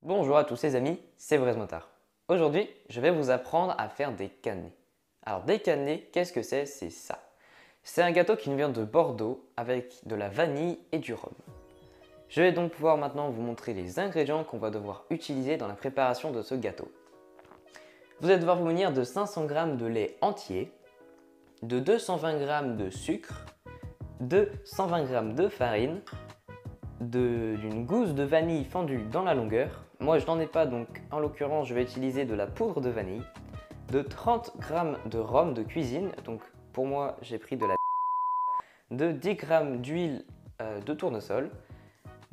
Bonjour à tous les amis, c'est Blaise Motard. Aujourd'hui, je vais vous apprendre à faire des cannelés. Alors des cannelés, qu'est-ce que c'est? C'est ça. C'est un gâteau qui nous vient de Bordeaux avec de la vanille et du rhum. Je vais donc pouvoir maintenant vous montrer les ingrédients qu'on va devoir utiliser dans la préparation de ce gâteau. Vous allez devoir vous munir de 500 g de lait entier, de 220 g de sucre, de 120 g de farine, d'une gousse de vanille fendue dans la longueur. Moi je n'en ai pas, donc en l'occurrence je vais utiliser de la poudre de vanille, de 30 g de rhum de cuisine, donc pour moi j'ai pris de 10 g d'huile de tournesol,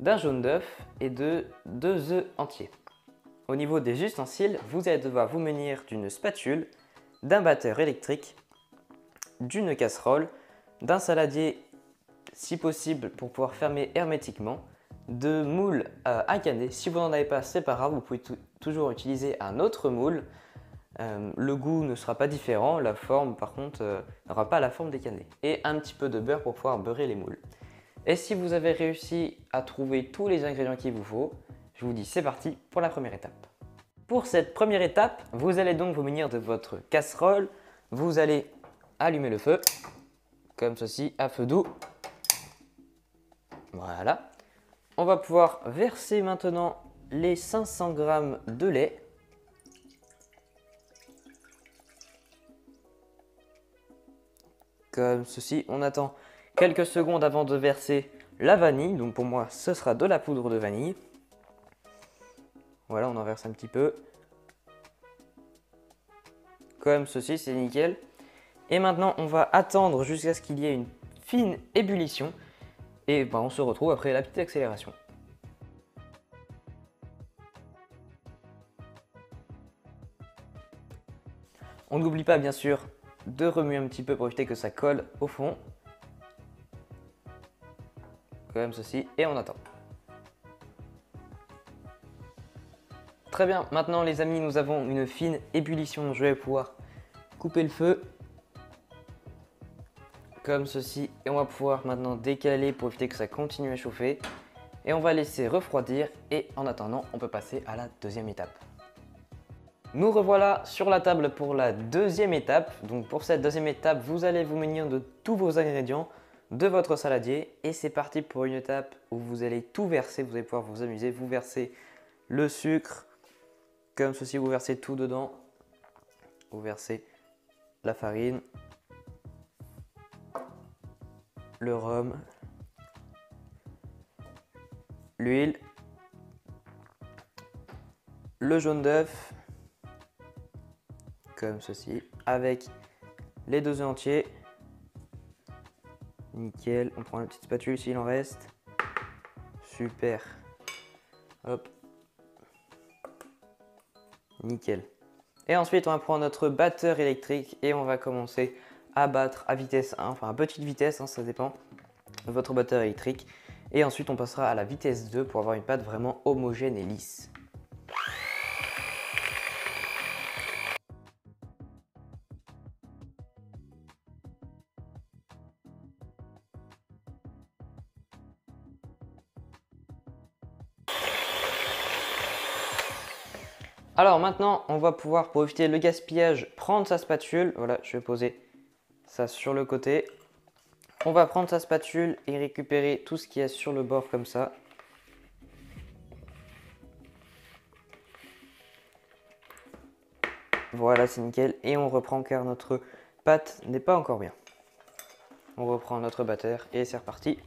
d'un jaune d'œuf et de 2 œufs entiers. Au niveau des ustensiles, vous allez devoir vous munir d'une spatule, d'un batteur électrique, d'une casserole, d'un saladier si possible pour pouvoir fermer hermétiquement, de moules à cannelés. Si vous n'en avez pas, c'est pas grave, vous pouvez toujours utiliser un autre moule. Le goût ne sera pas différent, la forme par contre n'aura pas la forme des cannelés. Et un petit peu de beurre pour pouvoir beurrer les moules. Et si vous avez réussi à trouver tous les ingrédients qu'il vous faut, je vous dis c'est parti pour la première étape. Pour cette première étape, vous allez donc vous munir de votre casserole. Vous allez allumer le feu, comme ceci, à feu doux. Voilà. On va pouvoir verser maintenant les 500 g de lait. Comme ceci. On attend quelques secondes avant de verser la vanille. Donc pour moi, ce sera de la poudre de vanille. Voilà, on en verse un petit peu. Comme ceci, c'est nickel. Et maintenant, on va attendre jusqu'à ce qu'il y ait une fine ébullition. Et ben, on se retrouve après la petite accélération. On n'oublie pas bien sûr de remuer un petit peu pour éviter que ça colle au fond. Comme ceci, et on attend. Très bien, maintenant les amis, nous avons une fine ébullition. Je vais pouvoir couper le feu. Comme ceci, et on va pouvoir maintenant décaler pour éviter que ça continue à chauffer. Et on va laisser refroidir, et en attendant, on peut passer à la deuxième étape. Nous revoilà sur la table pour la deuxième étape. Donc pour cette deuxième étape, vous allez vous munir de tous vos ingrédients, de votre saladier. Et c'est parti pour une étape où vous allez tout verser. Vous allez pouvoir vous amuser. Vous versez le sucre, comme ceci, vous versez tout dedans. Vous versez la farine, le rhum, l'huile, le jaune d'œuf, comme ceci, avec les 2 œufs entiers. Nickel, on prend une petite spatule s'il en reste. Super. Hop. Nickel. Et ensuite, on va prendre notre batteur électrique et on va commencer à battre à vitesse 1, enfin à petite vitesse, ça dépend de votre batteur électrique. Et ensuite, on passera à la vitesse 2 pour avoir une pâte vraiment homogène et lisse. Alors maintenant, on va pouvoir, pour éviter le gaspillage, prendre sa spatule. Voilà, je vais poser ça sur le côté. On va prendre sa spatule et récupérer tout ce qu'il y a sur le bord comme ça. Voilà, c'est nickel. Et on reprend car notre pâte n'est pas encore bien. On reprend notre batteur et c'est reparti.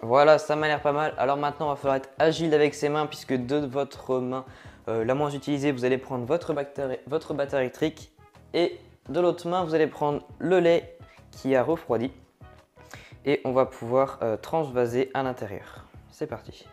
Voilà, ça m'a l'air pas mal. Alors maintenant, il va falloir être agile avec ses mains puisque de votre main la moins utilisée, vous allez prendre votre batteur électrique et de l'autre main, vous allez prendre le lait qui a refroidi et on va pouvoir transvaser à l'intérieur. C'est parti.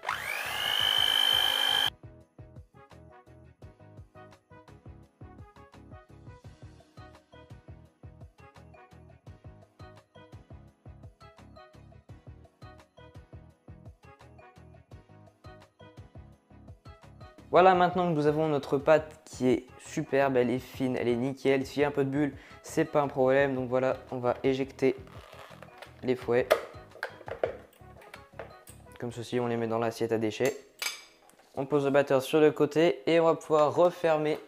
Voilà, maintenant que nous avons notre pâte qui est superbe, elle est fine, elle est nickel. S'il y a un peu de bulles, c'est pas un problème. Donc voilà, on va éjecter les fouets. Comme ceci, on les met dans l'assiette à déchets. On pose le batteur sur le côté et on va pouvoir refermer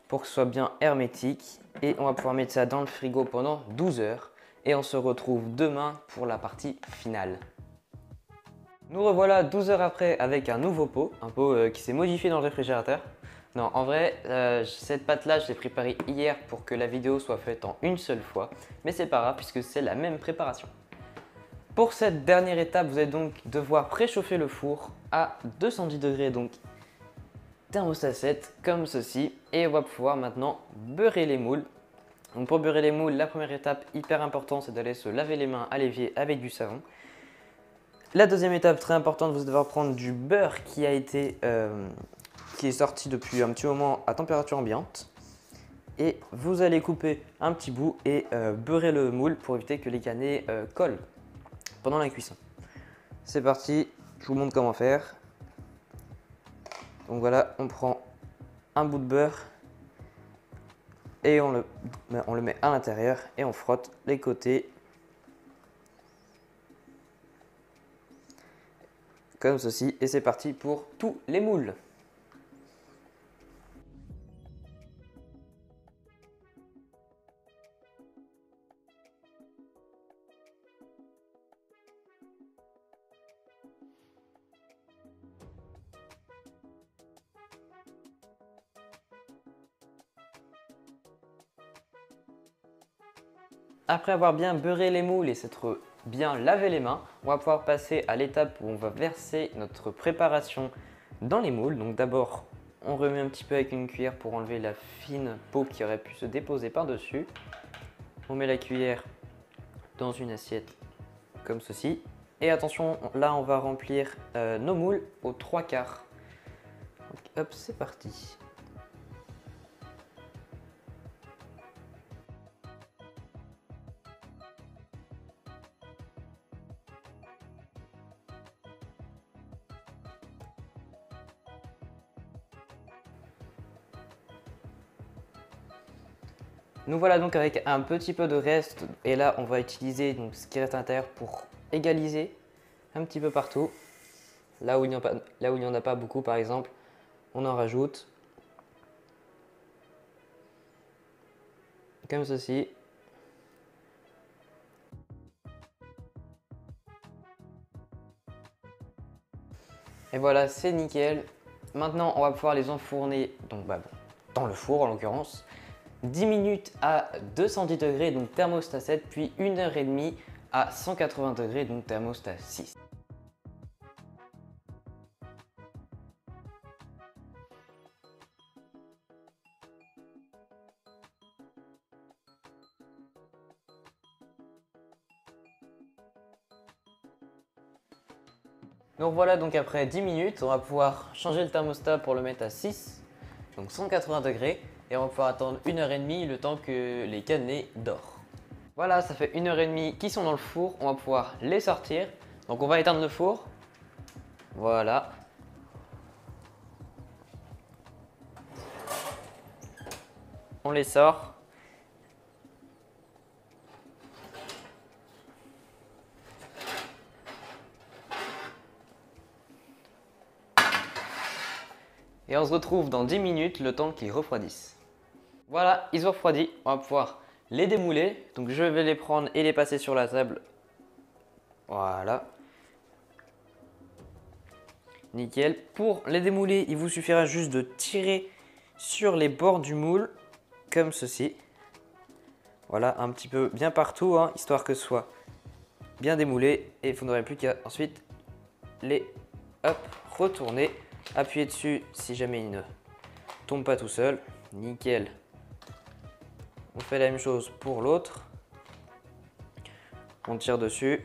pour que ce soit bien hermétique. Et on va pouvoir mettre ça dans le frigo pendant 12 heures. Et on se retrouve demain pour la partie finale. Nous revoilà 12 heures après avec un nouveau pot, un pot qui s'est modifié dans le réfrigérateur. Non, en vrai, cette pâte-là, je l'ai préparée hier pour que la vidéo soit faite en une seule fois. Mais c'est pas grave puisque c'est la même préparation. Pour cette dernière étape, vous allez donc devoir préchauffer le four à 210 degrés, donc thermostat 7 comme ceci. Et on va pouvoir maintenant beurrer les moules. Donc pour beurrer les moules, la première étape hyper importante, c'est d'aller se laver les mains à l'évier avec du savon. La deuxième étape très importante, vous allez devoir prendre du beurre qui est sorti depuis un petit moment à température ambiante. Et vous allez couper un petit bout et beurrer le moule pour éviter que les cannelés collent pendant la cuisson. C'est parti, je vous montre comment faire. Donc voilà, on prend un bout de beurre et on le met à l'intérieur et on frotte les côtés. Comme ceci, et c'est parti pour tous les moules. Après avoir bien beurré les moules et s'être bien lavé les mains, on va pouvoir passer à l'étape où on va verser notre préparation dans les moules. Donc d'abord, on remet un petit peu avec une cuillère pour enlever la fine peau qui aurait pu se déposer par-dessus. On met la cuillère dans une assiette comme ceci. Et attention, là on va remplir nos moules aux 3/4. Donc, hop, c'est parti. Nous voilà donc avec un petit peu de reste et là on va utiliser donc ce qui reste à l'intérieur pour égaliser un petit peu partout. Là où il n'y en a pas beaucoup par exemple, on en rajoute comme ceci. Et voilà, c'est nickel. Maintenant on va pouvoir les enfourner donc, dans le four en l'occurrence. 10 minutes à 210 degrés, donc thermostat 7, puis 1h30 à 180 degrés, donc thermostat 6. Donc voilà, donc après 10 minutes, on va pouvoir changer le thermostat pour le mettre à 6, donc 180 degrés, et on va pouvoir attendre 1h30 le temps que les cannelés dorent. Voilà, ça fait 1h30 qu'ils sont dans le four, on va pouvoir les sortir. Donc on va éteindre le four. Voilà. On les sort. Et on se retrouve dans 10 minutes, le temps qu'ils refroidissent. Voilà, ils ont refroidi. On va pouvoir les démouler. Donc je vais les prendre et les passer sur la table. Voilà. Nickel. Pour les démouler, il vous suffira juste de tirer sur les bords du moule, comme ceci. Voilà, un petit peu bien partout, hein, histoire que ce soit bien démoulé. Et vous n'aurez plus qu'à ensuite les retourner. Appuyez dessus si jamais il ne tombe pas tout seul. Nickel. On fait la même chose pour l'autre. On tire dessus.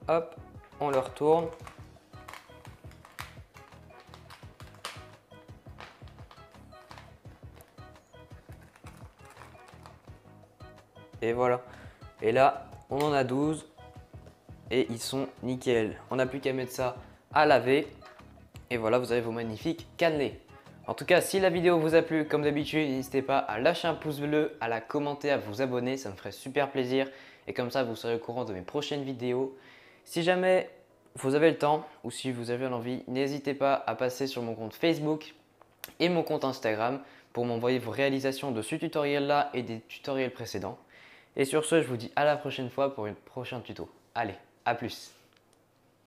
Hop, on le retourne. Et voilà. Et là, on en a 12. et ils sont nickel. On n'a plus qu'à mettre ça à laver et voilà, vous avez vos magnifiques cannelés. En tout cas, si la vidéo vous a plu, comme d'habitude, n'hésitez pas à lâcher un pouce bleu, à la commenter, à vous abonner, ça me ferait super plaisir. Et comme ça, vous serez au courant de mes prochaines vidéos. Si jamais vous avez le temps ou si vous avez l'envie, n'hésitez pas à passer sur mon compte Facebook et mon compte Instagram pour m'envoyer vos réalisations de ce tutoriel-là et des tutoriels précédents. Et sur ce, je vous dis à la prochaine fois pour un prochain tuto. Allez, à plus!